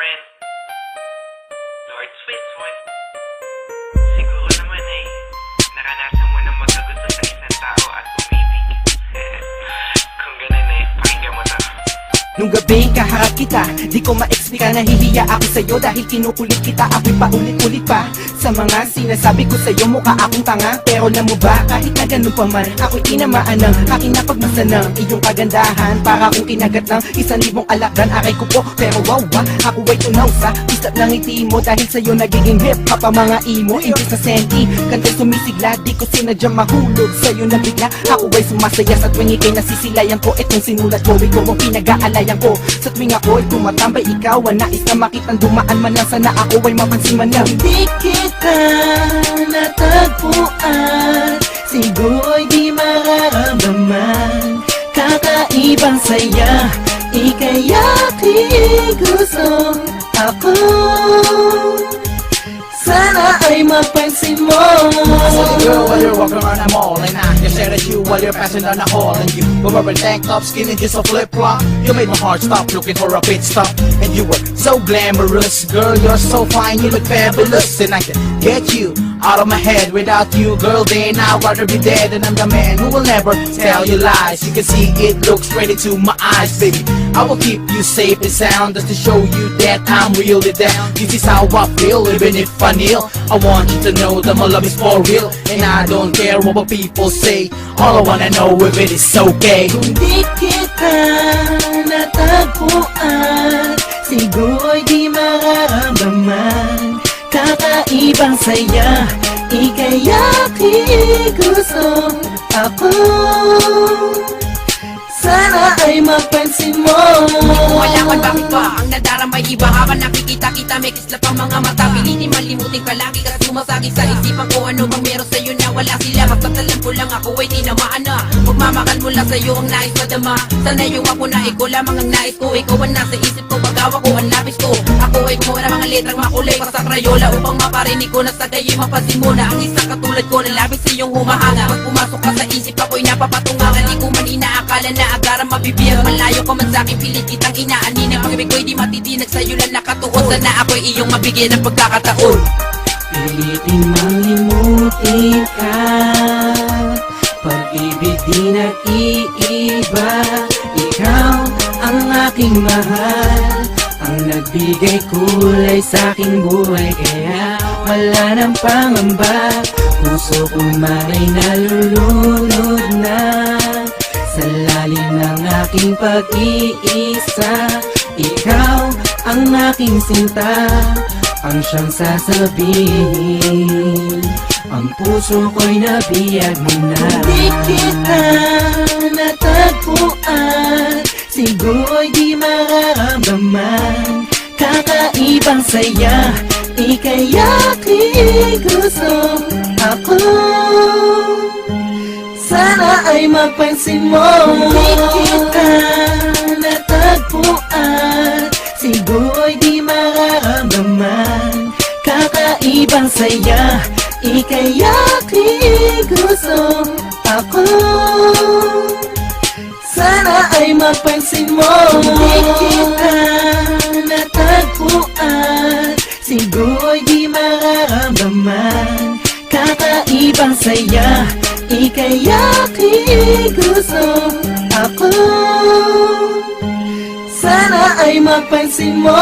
rin. Lord Switzwood. Siguro naman ay naranasan mo na magkagusto sa isang tao at umibig. Kung ganun pakinggan mo to. Nung gabi kaharap kita, di ko ma-explica, nahihiya ako sa'yo dahil kinukulit kita. Ako'y paulit-ulit pa sa mga sinasabi ko sa'yo, mukha akong tanga. Pero alam mo ba, kahit na ganun pa man, ako'y tinamaan ng aking napagmasa ng iyong kagandahan. Para kung kinagat ng 1,000 alakdan, aray ko po, pero wow ba, ako ay tunaw sa pistat ng ngiti mo. Dahil sa'yo nagiging hip-hop ang mga imo. Imbis na senti, kantay sumisigla, di ko sinadyang mahulog sa'yo na bigla. Ako ay sumasaya sa tuwing ikay nasisilayan ko. Itong sinulat ko, ikaw ang pinag-aalayan ko. Sa tuwing ako'y tumatambay, ikaw ang nais na makitang dumaan man lang. Sana ako ay mapansin man lang. Hindi kita natagpuan, siguro'y di mararamdaman. Kakaibang saya, ika'y aking gusto ako. Sana ay mapansin mo. I saw the girl while you're walking around the mall, and I can stare at you while you're passing down the hall. And you were wearing tank top, skinny, just a flip-flop. You made my heart stop looking for a pit stop. And you were so glamorous, girl, you're so fine, you look fabulous. And I can get you out of my head. Without you, girl, then I'd rather be dead. And I'm the man who will never tell you lies. You can see it looks straight into my eyes, baby. I will keep you safe and sound, just to show you that I'm really down. This is how I feel, even if I kneel. I want you to know that my love is for real, and I don't care what people say. All I wanna know if it is okay. Kung di kita natagpuan, siguro'y di mararamdaman. Kakaibang saya, ika'y aking gusto ako. Sana ay mapansin mo. Hindi ko malaman bakit ba ang nadaramay iba. Habang nakikita kita may kislap ang mga mata. Pilitin malimutin ka lagi kasi sumasagi sa isipan ko. Ano bang meron sa'yo na wala sila. Magpatalan ko lang ako ay tinamaan na. Magmamahal mula sa'yo ang nais madama. Sana yung ako na ikaw lamang ang nais ko. Ikaw ang nasa isip ko, magawa ko ang labis ko. Ako ay gumawa ng mga letrang makulay pa sa krayola, upang maparinig ko na sa gayo'y mapansin mo na ang isang katulad ko na labis iyong humahanga. Pag pumasok ka sa isip ako'y napapatungan. Di ko man inaakala na agarang mabibiyag. Malayo ka man sa'kin, pilit kitang inaaninag. Pag-ibig ko'y di matitinag, sa'yo lang nakatuon. Sana ako'y iyong mabigyan ng pagkakataon. Pilitin malimutin ka, pag-ibig di nag-iiba. Ikaw ang aking mahal, ang nagbigay kulay sa'king buhay. Kaya wala ng pangamba, puso ko man ay nalulunod na sa lalim ng aking pag-iisa. Ikaw ang aking sinta, ang siyang sasabihin. Ang puso ko'y nabiyag mo na. Di kita natagpuan, siguro'y di mararamdaman. Kakaibang saya, ika'y aking gusto ako. Sana ay mapansin mo. Di kita natagpuan, siguro'y di mararamdaman. Kakaibang saya, ika'y aking gusto ako. Sana ay mapansin mo. Di kita natagpuan, siguro'y di mararamdaman. Kakaibang saya, ika'y aking gusto ako. Sana ay mapansin mo.